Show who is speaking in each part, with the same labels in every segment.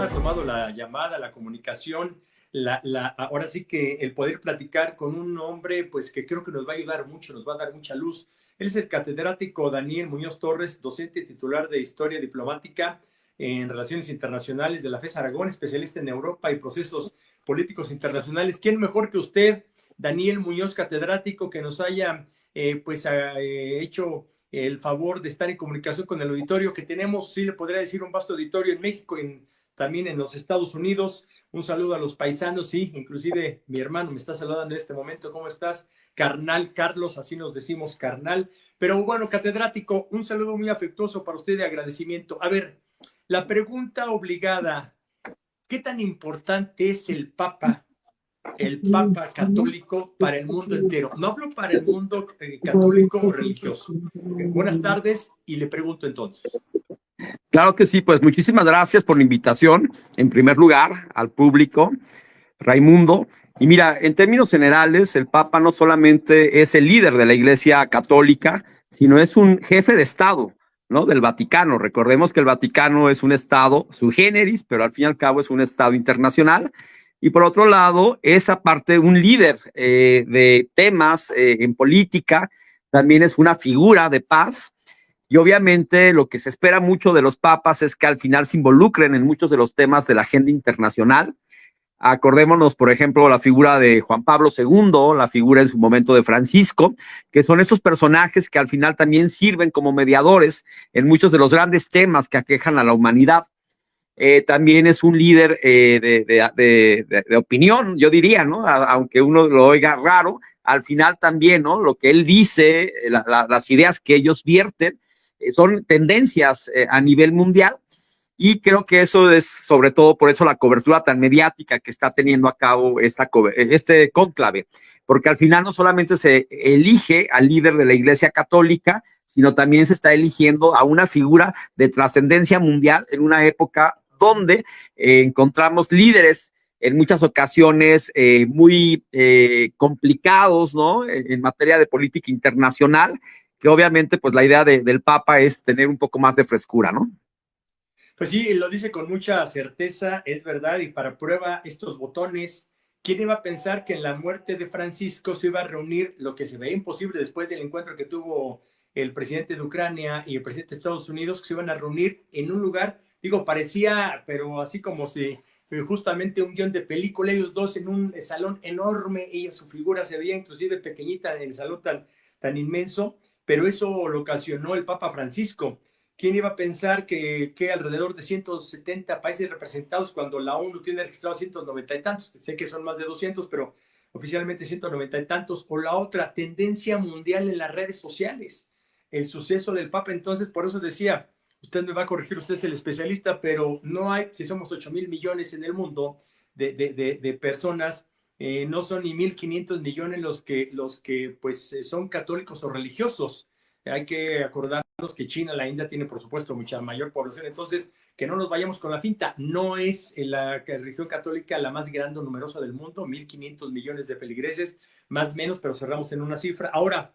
Speaker 1: ha tomado la llamada, la comunicación, ahora sí que el poder platicar con un hombre, pues que creo que nos va a ayudar mucho, nos va a dar mucha luz. Él es el catedrático Daniel Muñoz Torres, docente titular de Historia Diplomática en Relaciones Internacionales de la FES Aragón, especialista en Europa y procesos políticos internacionales. ¿Quién mejor que usted, Daniel Muñoz, catedrático, que nos haya hecho el favor de estar en comunicación con el auditorio que tenemos? Sí, le podría decir un vasto auditorio en México, también en los Estados Unidos. Un saludo a los paisanos, sí, inclusive mi hermano me está saludando en este momento. ¿Cómo estás? Carnal Carlos, así nos decimos, carnal. Pero bueno, catedrático, un saludo muy afectuoso para usted de agradecimiento. A ver, la pregunta obligada, ¿qué tan importante es el Papa católico para el mundo entero? No hablo para el mundo católico o religioso. Buenas tardes, y le pregunto entonces.
Speaker 2: Claro que sí, pues muchísimas gracias por la invitación, en primer lugar, al público, Raimundo. Y mira, en términos generales, el Papa no solamente es el líder de la Iglesia Católica, sino es un jefe de Estado, ¿no? Del Vaticano. Recordemos que el Vaticano es un Estado sui generis, pero al fin y al cabo es un Estado internacional. Y por otro lado, es aparte un líder de temas en política, también es una figura de paz. Y obviamente lo que se espera mucho de los papas es que al final se involucren en muchos de los temas de la agenda internacional. Acordémonos, por ejemplo, la figura de Juan Pablo II, la figura en su momento de Francisco, que son estos personajes que al final también sirven como mediadores en muchos de los grandes temas que aquejan a la humanidad. También es un líder de opinión, yo diría, ¿no? Aunque uno lo oiga raro, al final también, ¿no? Lo que él dice, las ideas que ellos vierten, son tendencias a nivel mundial, y creo que eso es sobre todo por eso la cobertura tan mediática que está teniendo a cabo este cónclave, porque al final no solamente se elige al líder de la Iglesia Católica, sino también se está eligiendo a una figura de trascendencia mundial en una época donde encontramos líderes en muchas ocasiones muy complicados, ¿no? En materia de política internacional, que obviamente pues la idea del Papa es tener un poco más de frescura, ¿no?
Speaker 1: Pues sí, lo dice con mucha certeza, es verdad, y para prueba estos botones, ¿quién iba a pensar que en la muerte de Francisco se iba a reunir lo que se veía imposible después del encuentro que tuvo el presidente de Ucrania y el presidente de Estados Unidos, que se iban a reunir en un lugar, digo, parecía, pero así como si justamente un guión de película, ellos dos en un salón enorme, ella, su figura se veía inclusive pequeñita en el salón tan inmenso, pero eso lo ocasionó el Papa Francisco. ¿Quién iba a pensar que alrededor de 170 países representados, cuando la ONU tiene registrados 190 y tantos, sé que son más de 200, pero oficialmente 190 y tantos, o la otra tendencia mundial en las redes sociales, el suceso del Papa? Entonces, por eso decía, usted me va a corregir, usted es el especialista, pero no hay, si somos 8,000 millones en el mundo de personas, no son ni 1,500 millones los que pues son católicos o religiosos. Hay que acordarnos que China, la India, tiene por supuesto mucha mayor población. Entonces, que no nos vayamos con la finta, no es la religión católica la más grande o numerosa del mundo, 1,500 millones de feligreses, más o menos, pero cerramos en una cifra. Ahora,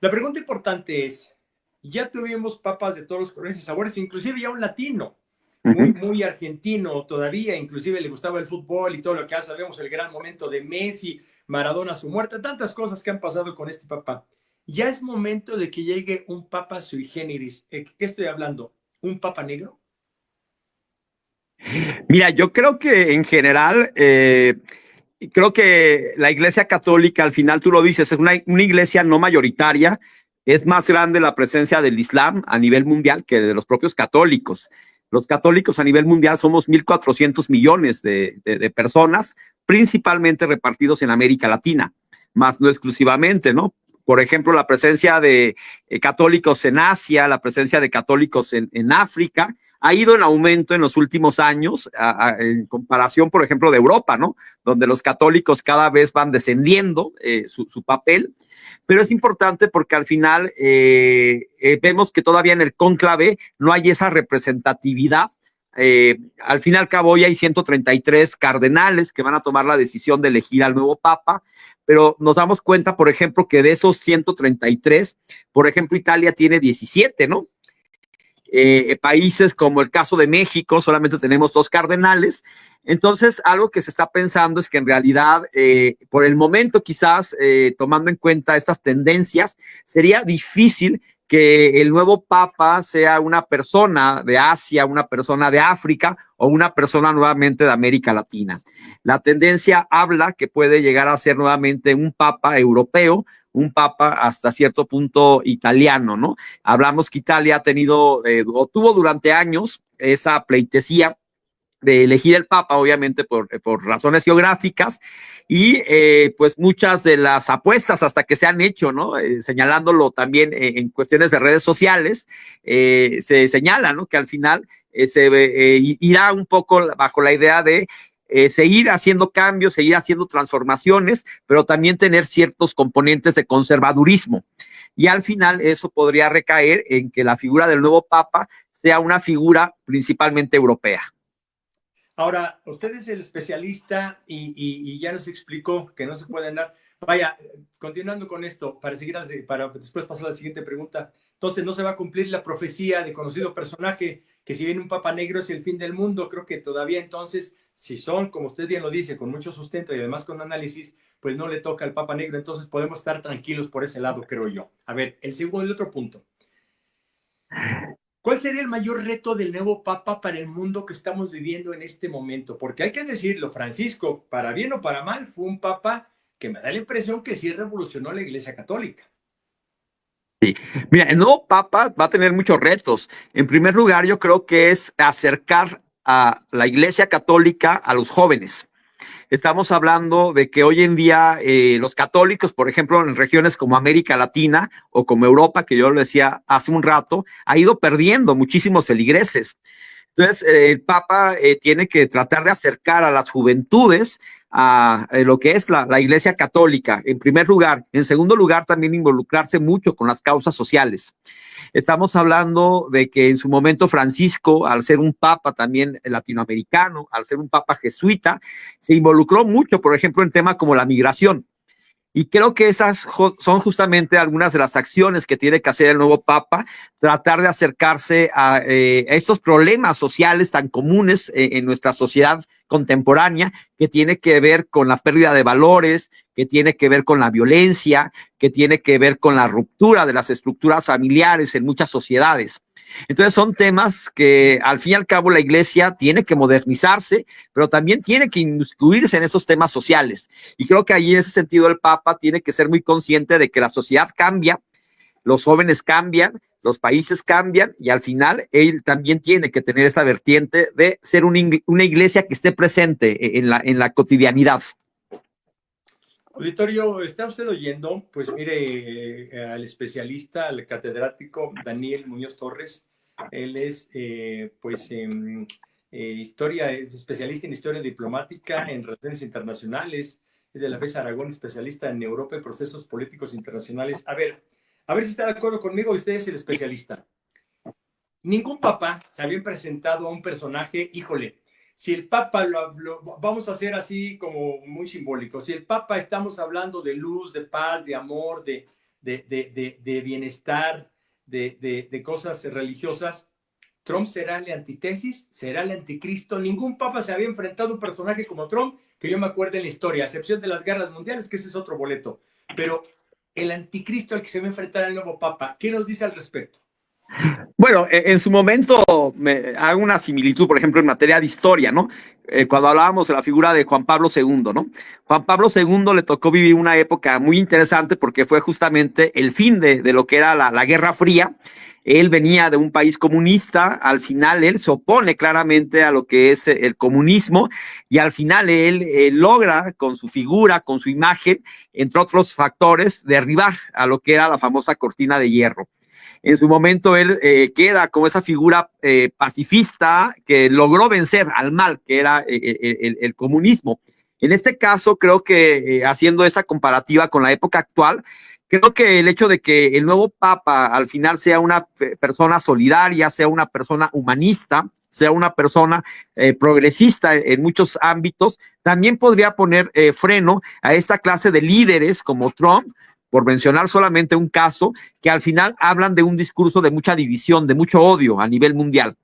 Speaker 1: la pregunta importante es, ya tuvimos papas de todos los colores y sabores, inclusive ya un latino, muy argentino todavía, inclusive le gustaba el fútbol y todo lo que ya sabemos, el gran momento de Messi, Maradona, su muerte, tantas cosas que han pasado con este papa. Ya es momento de que llegue un papa sui generis. ¿Qué estoy hablando? ¿Un papa negro?
Speaker 2: Mira, yo creo que en general, creo que la Iglesia Católica, al final tú lo dices, es una iglesia no mayoritaria. Es más grande la presencia del Islam a nivel mundial que de los propios católicos. Los católicos a nivel mundial somos 1,400 millones de personas, principalmente repartidos en América Latina, más no exclusivamente, ¿no? Por ejemplo, la presencia de católicos en Asia, la presencia de católicos en África, ha ido en aumento en los últimos años, en comparación, por ejemplo, de Europa, ¿no? Donde los católicos cada vez van descendiendo su papel. Pero es importante porque al final vemos que todavía en el cónclave no hay esa representatividad. Al fin y al cabo, hoy hay 133 cardenales que van a tomar la decisión de elegir al nuevo papa, pero nos damos cuenta, por ejemplo, que de esos 133, por ejemplo, Italia tiene 17, ¿no? países como el caso de México, solamente tenemos 2 cardenales. Entonces, algo que se está pensando es que en realidad, por el momento quizás, tomando en cuenta estas tendencias, sería difícil que el nuevo papa sea una persona de Asia, una persona de África o una persona nuevamente de América Latina. La tendencia habla que puede llegar a ser nuevamente un papa europeo, un papa hasta cierto punto italiano, ¿no? Hablamos que Italia ha tenido o tuvo durante años esa pleitesía de elegir el Papa, obviamente por razones geográficas, y pues muchas de las apuestas hasta que se han hecho, ¿no? Señalándolo también en cuestiones de redes sociales, se señala, ¿no? Que al final se irá un poco bajo la idea de seguir haciendo cambios, seguir haciendo transformaciones, pero también tener ciertos componentes de conservadurismo. Y al final eso podría recaer en que la figura del nuevo Papa sea una figura principalmente europea.
Speaker 1: Ahora, usted es el especialista y ya nos explicó que no se pueden dar. Vaya, continuando con esto, para después pasar a la siguiente pregunta. Entonces, no se va a cumplir la profecía de conocido personaje que si viene un papa negro es el fin del mundo. Creo que todavía entonces, si son, como usted bien lo dice, con mucho sustento y además con análisis, pues no le toca al papa negro. Entonces podemos estar tranquilos por ese lado, creo yo. A ver, el otro punto. ¿Cuál sería el mayor reto del nuevo Papa para el mundo que estamos viviendo en este momento? Porque hay que decirlo, Francisco, para bien o para mal, fue un Papa que me da la impresión que sí revolucionó la Iglesia Católica.
Speaker 2: Sí. Mira, el nuevo Papa va a tener muchos retos. En primer lugar, yo creo que es acercar a la Iglesia Católica a los jóvenes. Estamos hablando de que hoy en día los católicos, por ejemplo, en regiones como América Latina o como Europa, que yo lo decía hace un rato, ha ido perdiendo muchísimos feligreses. Entonces, el Papa tiene que tratar de acercar a las juventudes a lo que es la Iglesia Católica, en primer lugar. En segundo lugar, también involucrarse mucho con las causas sociales. Estamos hablando de que en su momento Francisco, al ser un papa también latinoamericano, al ser un papa jesuita, se involucró mucho, por ejemplo, en temas como la migración. Y creo que esas son justamente algunas de las acciones que tiene que hacer el nuevo Papa, tratar de acercarse a estos problemas sociales tan comunes en nuestra sociedad contemporánea, que tiene que ver con la pérdida de valores, que tiene que ver con la violencia, que tiene que ver con la ruptura de las estructuras familiares en muchas sociedades. Entonces son temas que al fin y al cabo la iglesia tiene que modernizarse, pero también tiene que inmiscuirse en esos temas sociales. Y creo que ahí en ese sentido el Papa tiene que ser muy consciente de que la sociedad cambia, los jóvenes cambian, los países cambian y al final él también tiene que tener esa vertiente de ser una iglesia que esté presente en la cotidianidad.
Speaker 1: Auditorio, ¿está usted oyendo? Pues mire, al especialista, al catedrático Daniel Muñoz Torres. Él es, especialista en historia diplomática, en relaciones internacionales, es de la FES Aragón, especialista en Europa y procesos políticos internacionales. A ver si está de acuerdo conmigo, usted es el especialista. Ningún papa se había presentado a un personaje, híjole, si el Papa, vamos a hacer así como muy simbólico, si el Papa estamos hablando de luz, de paz, de amor, de bienestar, de cosas religiosas, Trump será la antítesis, será el anticristo. Ningún Papa se había enfrentado a un personaje como Trump, que yo me acuerdo en la historia, a excepción de las guerras mundiales, que ese es otro boleto. Pero el anticristo al que se va a enfrentar el nuevo Papa, ¿qué nos dice al respecto?
Speaker 2: Bueno, en su momento me hago una similitud, por ejemplo, en materia de historia, ¿no? Cuando hablábamos de la figura de Juan Pablo II, ¿no? Juan Pablo II le tocó vivir una época muy interesante porque fue justamente el fin de lo que era la Guerra Fría. Él venía de un país comunista, al final él se opone claramente a lo que es el comunismo y al final él logra con su figura, con su imagen, entre otros factores, derribar a lo que era la famosa cortina de hierro. En su momento él queda como esa figura pacifista que logró vencer al mal, que era el comunismo. En este caso, creo que haciendo esa comparativa con la época actual, creo que el hecho de que el nuevo Papa al final sea una persona solidaria, sea una persona humanista, sea una persona progresista en muchos ámbitos, también podría poner freno a esta clase de líderes como Trump, por mencionar solamente un caso, que al final hablan de un discurso de mucha división, de mucho odio a nivel mundial.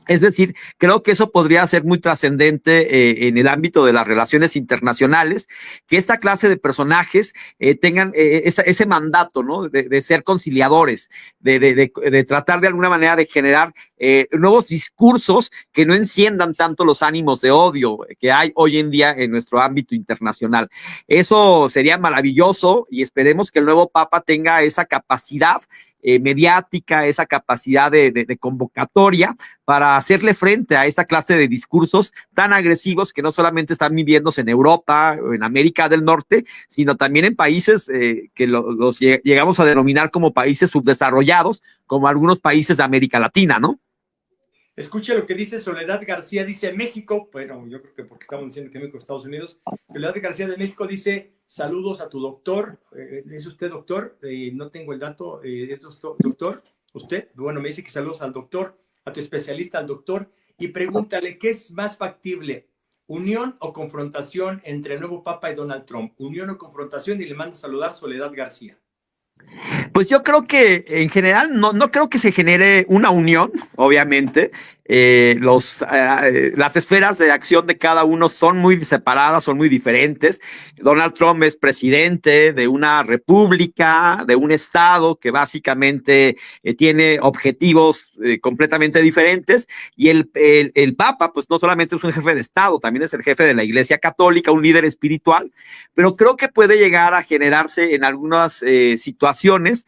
Speaker 2: Es decir, creo que eso podría ser muy trascendente en el ámbito de las relaciones internacionales, que esta clase de personajes tengan ese mandato, ¿no? De ser conciliadores, de tratar de alguna manera de generar nuevos discursos que no enciendan tanto los ánimos de odio que hay hoy en día en nuestro ámbito internacional. Eso sería maravilloso y esperemos que el nuevo Papa tenga esa capacidad mediática, esa capacidad de convocatoria para hacerle frente a esta clase de discursos tan agresivos que no solamente están viviéndose en Europa o en América del Norte, sino también en países que los llegamos a denominar como países subdesarrollados, como algunos países de América Latina, ¿no?
Speaker 1: Escuche lo que dice Soledad García, dice México, bueno, yo creo que porque estamos diciendo que México, Estados Unidos. Soledad García de México dice, saludos a tu doctor, ¿es usted doctor? No tengo el dato, ¿es doctor? ¿Usted? Bueno, me dice que saludos al doctor, a tu especialista, al doctor, y pregúntale, ¿qué es más factible? ¿Unión o confrontación entre el nuevo Papa y Donald Trump? ¿Unión o confrontación? Y le manda a saludar Soledad García.
Speaker 2: Pues yo creo que en general no creo que se genere una unión, obviamente. Las esferas de acción de cada uno son muy separadas, son muy diferentes. Donald Trump es presidente de una república, de un estado que básicamente tiene objetivos completamente diferentes. Y el Papa, pues no solamente es un jefe de estado, también es el jefe de la Iglesia Católica, un líder espiritual, pero creo que puede llegar a generarse en algunas situaciones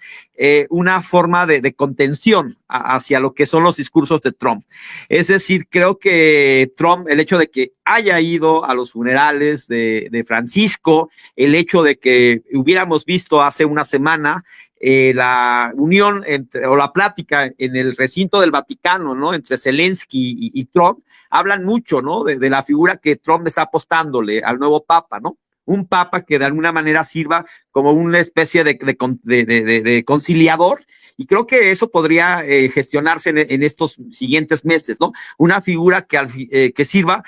Speaker 2: una forma de contención hacia lo que son los discursos de Trump. Es decir, creo que Trump, el hecho de que haya ido a los funerales de Francisco, el hecho de que hubiéramos visto hace una semana la unión o la plática en el recinto del Vaticano, ¿no? Entre Zelensky y Trump, hablan mucho, ¿no? De la figura que Trump está apostándole al nuevo Papa, ¿no? Un Papa que de alguna manera sirva como una especie de conciliador, y creo que eso podría gestionarse en estos siguientes meses, ¿no? Una figura que sirva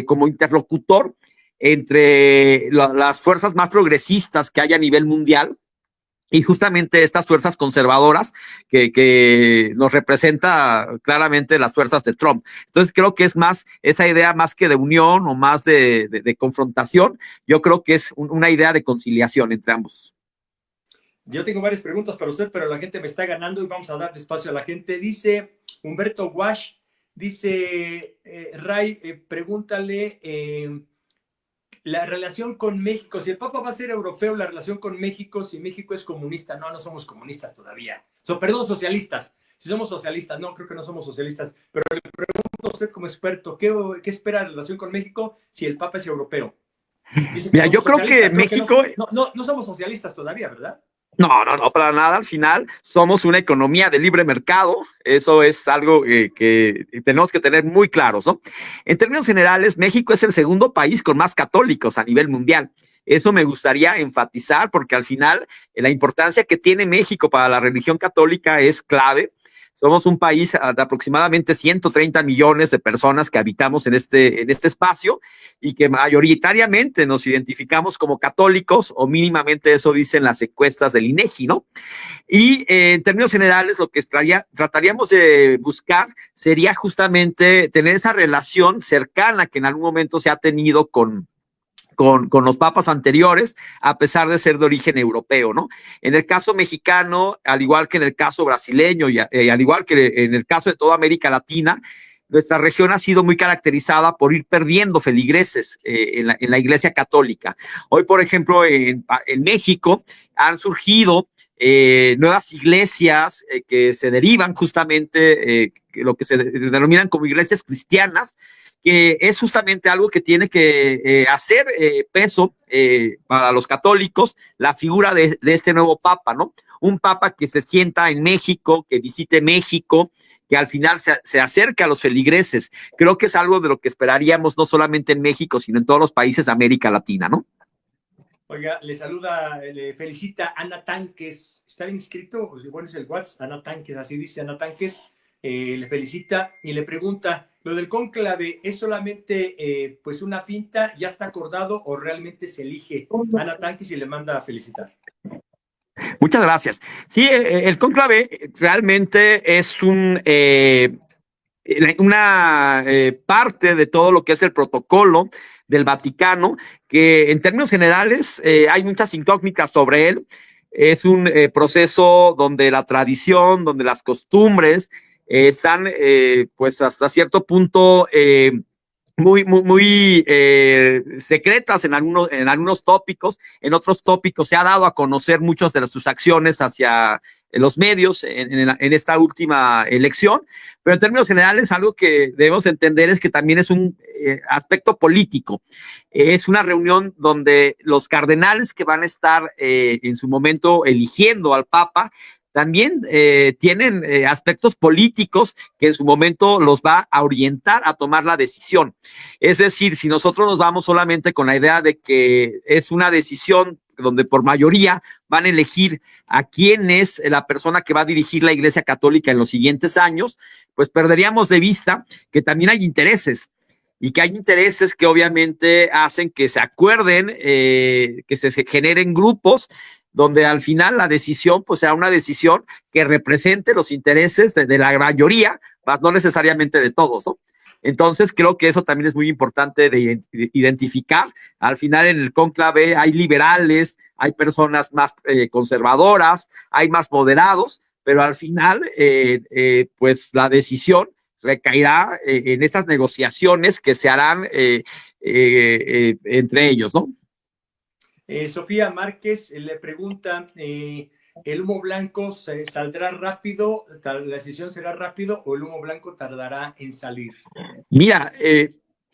Speaker 2: como interlocutor entre las fuerzas más progresistas que hay a nivel mundial y justamente estas fuerzas conservadoras que nos representa claramente las fuerzas de Trump. Entonces creo que es más esa idea más que de unión o más de confrontación, yo creo que es una idea de conciliación entre ambos.
Speaker 1: Yo tengo varias preguntas para usted, pero la gente me está ganando y vamos a darle espacio a la gente. Dice Humberto Wash, dice Ray, pregúntale la relación con México, si el Papa va a ser europeo, la relación con México, si México es comunista, no somos comunistas todavía. Perdón, socialistas. Si somos socialistas, no, creo que no somos socialistas, pero le pregunto a usted como experto, ¿qué espera la relación con México si el Papa es europeo?
Speaker 2: Dice que mira, yo creo que México...
Speaker 1: No somos socialistas todavía, ¿verdad?
Speaker 2: No, para nada. Al final somos una economía de libre mercado. Eso es algo que tenemos que tener muy claros, ¿no? En términos generales, México es el segundo país con más católicos a nivel mundial. Eso me gustaría enfatizar porque al final la importancia que tiene México para la religión católica es clave. Somos un país de aproximadamente 130 millones de personas que habitamos en este espacio y que mayoritariamente nos identificamos como católicos, o mínimamente eso dicen las encuestas del INEGI, ¿no? Y en términos generales, lo que trataríamos de buscar sería justamente tener esa relación cercana que en algún momento se ha tenido con los papas anteriores, a pesar de ser de origen europeo, ¿no? En el caso mexicano, al igual que en el caso brasileño y al igual que en el caso de toda América Latina, nuestra región ha sido muy caracterizada por ir perdiendo feligreses en la Iglesia Católica. Hoy, por ejemplo, en México han surgido nuevas iglesias que se derivan justamente, lo que se denominan como iglesias cristianas, que es justamente algo que tiene que hacer peso para los católicos, la figura de este nuevo Papa, ¿no? Un Papa que se sienta en México, que visite México, que al final se acerque a los feligreses. Creo que es algo de lo que esperaríamos no solamente en México, sino en todos los países de América Latina, ¿no?
Speaker 1: Oiga, le saluda, le felicita Ana Tanques. ¿Está bien inscrito? Bueno, es el WhatsApp, Ana Tanques, así dice Ana Tanques. Le felicita y le pregunta, ¿lo del cónclave es solamente pues una finta, ya está acordado o realmente se elige? Ana Tanques y le manda a felicitar.
Speaker 2: Muchas gracias. Sí, el cónclave realmente es una parte de todo lo que es el protocolo del Vaticano, que en términos generales hay muchas incógnitas sobre él. Es un proceso donde la tradición, donde las costumbres están pues hasta cierto punto muy secretas en algunos tópicos. En otros tópicos se ha dado a conocer muchas de sus acciones hacia los medios en esta última elección, pero en términos generales algo que debemos entender es que también es un aspecto político. Es una reunión donde los cardenales que van a estar en su momento eligiendo al Papa también tienen aspectos políticos que en su momento los va a orientar a tomar la decisión. Es decir, si nosotros nos vamos solamente con la idea de que es una decisión donde por mayoría van a elegir a quién es la persona que va a dirigir la Iglesia Católica en los siguientes años, pues perderíamos de vista que también hay intereses y que hay intereses que obviamente hacen que se acuerden, que se generen grupos donde al final la decisión pues será una decisión que represente los intereses de la mayoría, más no necesariamente de todos, ¿no? Entonces creo que eso también es muy importante de identificar. Al final en el cónclave hay liberales, hay personas más conservadoras, hay más moderados, pero al final pues la decisión recaerá en esas negociaciones que se harán entre ellos, ¿no?
Speaker 1: Sofía Márquez le pregunta, ¿el humo blanco saldrá rápido? ¿La decisión será rápido o el humo blanco tardará en salir?
Speaker 2: Mira,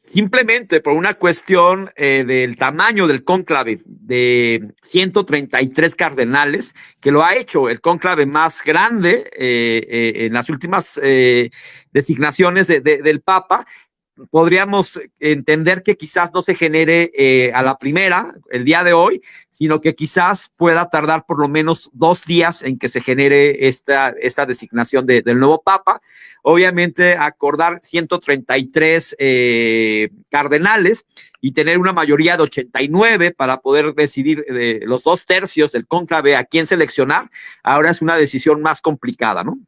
Speaker 2: simplemente por una cuestión del tamaño del cónclave de 133 cardenales, que lo ha hecho el cónclave más grande en las últimas designaciones del Papa, podríamos entender que quizás no se genere a la primera, el día de hoy, sino que quizás pueda tardar por lo menos 2 días en que se genere esta designación del nuevo Papa. Obviamente, acordar 133 cardenales y tener una mayoría de 89 para poder decidir los 2/3 del cónclave a quién seleccionar, ahora es una decisión más complicada, ¿no?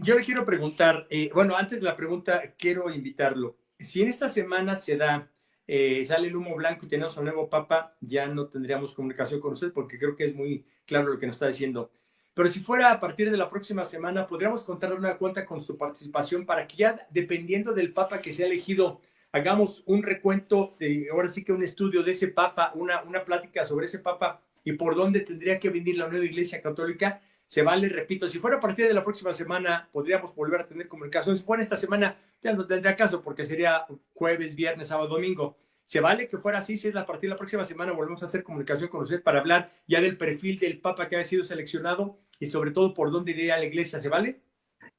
Speaker 1: Yo le quiero preguntar, bueno, antes de la pregunta, quiero invitarlo. Si en esta semana se da, sale el humo blanco y tenemos un nuevo Papa, ya no tendríamos comunicación con usted porque creo que es muy claro lo que nos está diciendo. Pero si fuera a partir de la próxima semana, podríamos contarle una cuenta con su participación para que ya, dependiendo del Papa que sea elegido, hagamos un recuento, ahora sí que un estudio de ese Papa, una plática sobre ese Papa y por dónde tendría que venir la nueva Iglesia Católica. Se vale, repito, si fuera a partir de la próxima semana, podríamos volver a tener comunicación. Si fuera esta semana, ya no tendría caso porque sería jueves, viernes, sábado, domingo. Se vale que fuera así, si es a partir de la próxima semana volvemos a hacer comunicación con usted para hablar ya del perfil del Papa que ha sido seleccionado y sobre todo por dónde iría a la iglesia. ¿Se vale?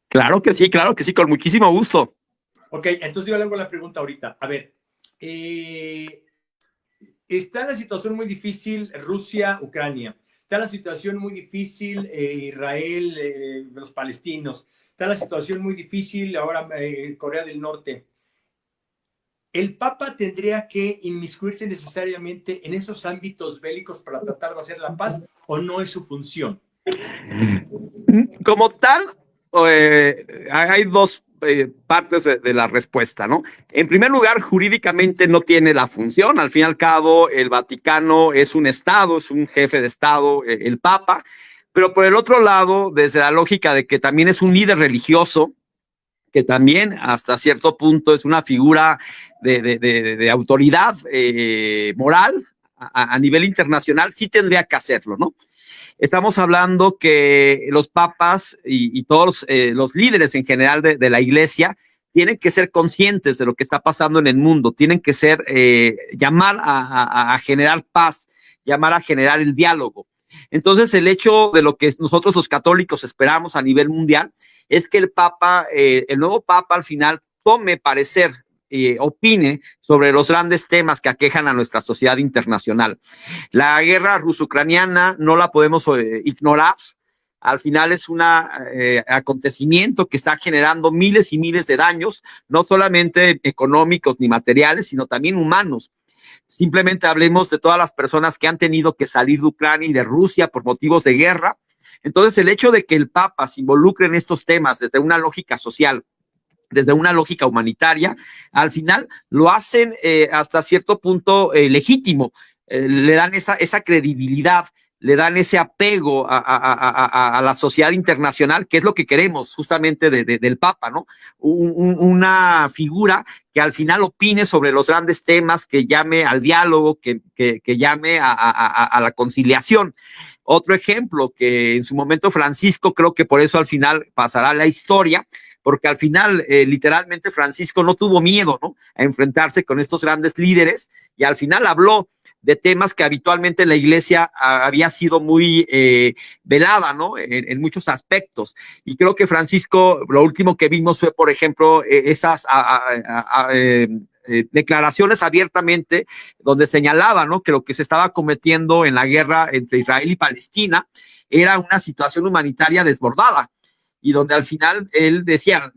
Speaker 2: Claro que sí, con muchísimo gusto.
Speaker 1: Ok, entonces yo le hago la pregunta ahorita. A ver, está la situación muy difícil Rusia-Ucrania. Está la situación muy difícil Israel, los palestinos. Está la situación muy difícil ahora Corea del Norte. ¿El Papa tendría que inmiscuirse necesariamente en esos ámbitos bélicos para tratar de hacer la paz o no es su función?
Speaker 2: Como tal, hay dos partes de la respuesta, ¿no? En primer lugar, jurídicamente no tiene la función. Al fin y al cabo, el Vaticano es un Estado, es un jefe de Estado, el Papa. Pero por el otro lado, desde la lógica de que también es un líder religioso, que también hasta cierto punto es una figura de autoridad moral a nivel internacional, sí tendría que hacerlo, ¿no? Estamos hablando que los papas y todos los líderes en general de la iglesia tienen que ser conscientes de lo que está pasando en el mundo, tienen que ser, llamar a generar paz, llamar a generar el diálogo. Entonces, el hecho de lo que nosotros los católicos esperamos a nivel mundial es que el Papa, el nuevo Papa al final tome parecer, opine sobre los grandes temas que aquejan a nuestra sociedad internacional. La guerra ruso-ucraniana no la podemos ignorar. Al final es un acontecimiento que está generando miles y miles de daños, no solamente económicos ni materiales, sino también humanos. Simplemente hablemos de todas las personas que han tenido que salir de Ucrania y de Rusia por motivos de guerra. Entonces, el hecho de que el Papa se involucre en estos temas desde una lógica social, desde una lógica humanitaria, al final lo hacen hasta cierto punto legítimo, le dan esa credibilidad, le dan ese apego a la sociedad internacional, que es lo que queremos justamente del Papa, ¿no? Una figura que al final opine sobre los grandes temas, que llame al diálogo, que llame a la conciliación. Otro ejemplo, que en su momento Francisco, creo que por eso al final pasará a la historia, porque al final literalmente Francisco no tuvo miedo, ¿no?, a enfrentarse con estos grandes líderes, y al final habló de temas que habitualmente la iglesia había sido muy velada, ¿no?, en muchos aspectos. Y creo que Francisco, lo último que vimos fue, por ejemplo, esas declaraciones abiertamente donde señalaba, ¿no?, que lo que se estaba cometiendo en la guerra entre Israel y Palestina era una situación humanitaria desbordada, y donde al final él decía,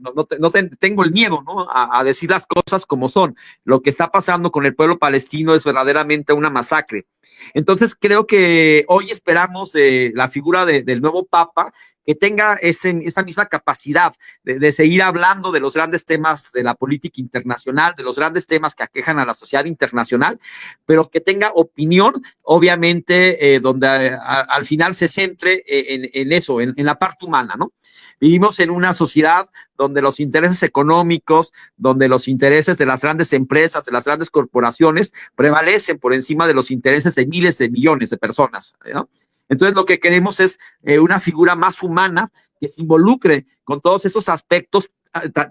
Speaker 2: tengo el miedo, ¿no?, a decir las cosas como son. Lo que está pasando con el pueblo palestino es verdaderamente una masacre. Entonces creo que hoy esperamos de la figura del nuevo Papa que tenga esa misma capacidad de seguir hablando de los grandes temas de la política internacional, de los grandes temas que aquejan a la sociedad internacional, pero que tenga opinión, obviamente, donde al final se centre en eso, en la parte humana, ¿no? Vivimos en una sociedad donde los intereses económicos, donde los intereses de las grandes empresas, de las grandes corporaciones, prevalecen por encima de los intereses de miles de millones de personas, ¿no? Entonces, lo que queremos es una figura más humana que se involucre con todos esos aspectos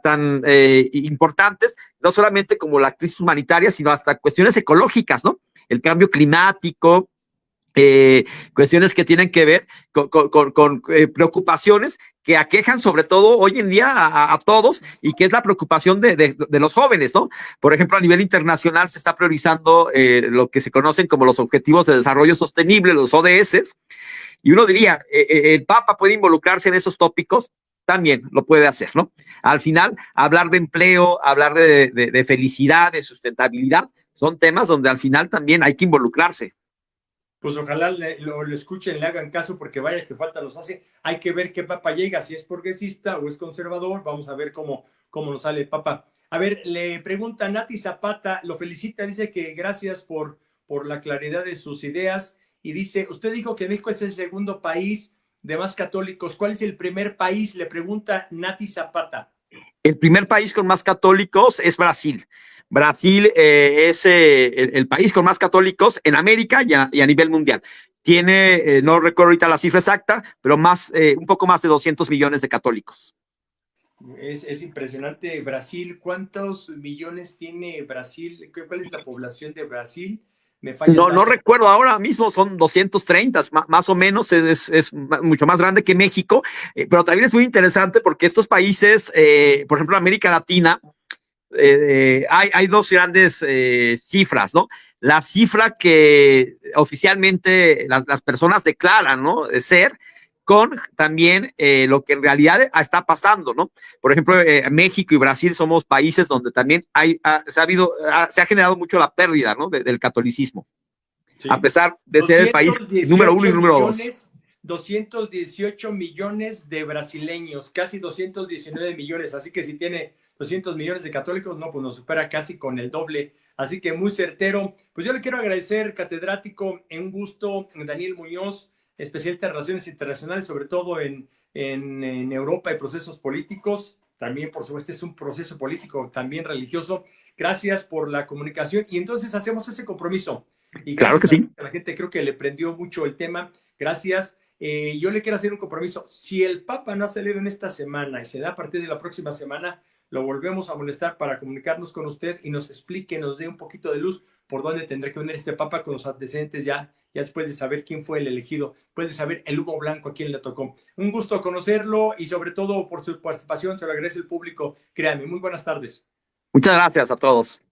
Speaker 2: tan importantes, no solamente como la crisis humanitaria, sino hasta cuestiones ecológicas, ¿no? El cambio climático, cuestiones que tienen que ver con preocupaciones que aquejan sobre todo hoy en día a todos, y que es la preocupación de los jóvenes, ¿no? Por ejemplo, a nivel internacional se está priorizando lo que se conocen como los Objetivos de Desarrollo Sostenible, los ODS, y uno diría, el Papa puede involucrarse en esos tópicos, también lo puede hacer, ¿no? Al final, hablar de empleo, hablar de felicidad, de sustentabilidad, son temas donde al final también hay que involucrarse.
Speaker 1: Pues ojalá lo escuchen, le hagan caso, porque vaya que falta nos hace. Hay que ver qué papa llega, si es progresista o es conservador. Vamos a ver cómo nos sale el papa. A ver, le pregunta Nati Zapata, lo felicita, dice que gracias por la claridad de sus ideas, y dice, usted dijo que México es el segundo país de más católicos. ¿Cuál es el primer país? Le pregunta Nati Zapata.
Speaker 2: El primer país con más católicos es Brasil. Brasil es el país con más católicos en América y a nivel mundial. Tiene, no recuerdo ahorita la cifra exacta, pero un poco más de 200 millones de católicos.
Speaker 1: Es impresionante. Brasil, ¿cuántos millones tiene Brasil? ¿Cuál es la población de Brasil? Me falla
Speaker 2: no recuerdo ahora mismo, son 230, más o menos, es mucho más grande que México, pero también es muy interesante porque estos países, por ejemplo, América Latina, hay dos grandes cifras, ¿no? La cifra que oficialmente las personas declaran, ¿no?, de ser, con también lo que en realidad está pasando, ¿no? Por ejemplo, México y Brasil somos países donde también se ha generado mucho la pérdida, ¿no?, del catolicismo, sí, a pesar de ser el país número uno y número dos.
Speaker 1: 218 millones de brasileños, casi 219 millones, así que si tiene 200 millones de católicos, no, pues nos supera casi con el doble, así que muy certero. Pues yo le quiero agradecer, catedrático, un gusto, Daniel Muñoz, especialista en Relaciones Internacionales, sobre todo en Europa y procesos políticos, también por supuesto es un proceso político, también religioso. Gracias por la comunicación, y entonces hacemos ese compromiso. Y
Speaker 2: claro que sí.
Speaker 1: A la gente creo que le prendió mucho el tema. Gracias. Yo le quiero hacer un compromiso. Si el Papa no ha salido en esta semana y se da a partir de la próxima semana, lo volvemos a molestar para comunicarnos con usted y nos explique, nos dé un poquito de luz por dónde tendrá que venir este Papa con los antecedentes ya después de saber quién fue el elegido, después de saber el humo blanco a quién le tocó. Un gusto conocerlo y sobre todo por su participación, se lo agradece el público. Créanme, muy buenas tardes.
Speaker 2: Muchas gracias a todos.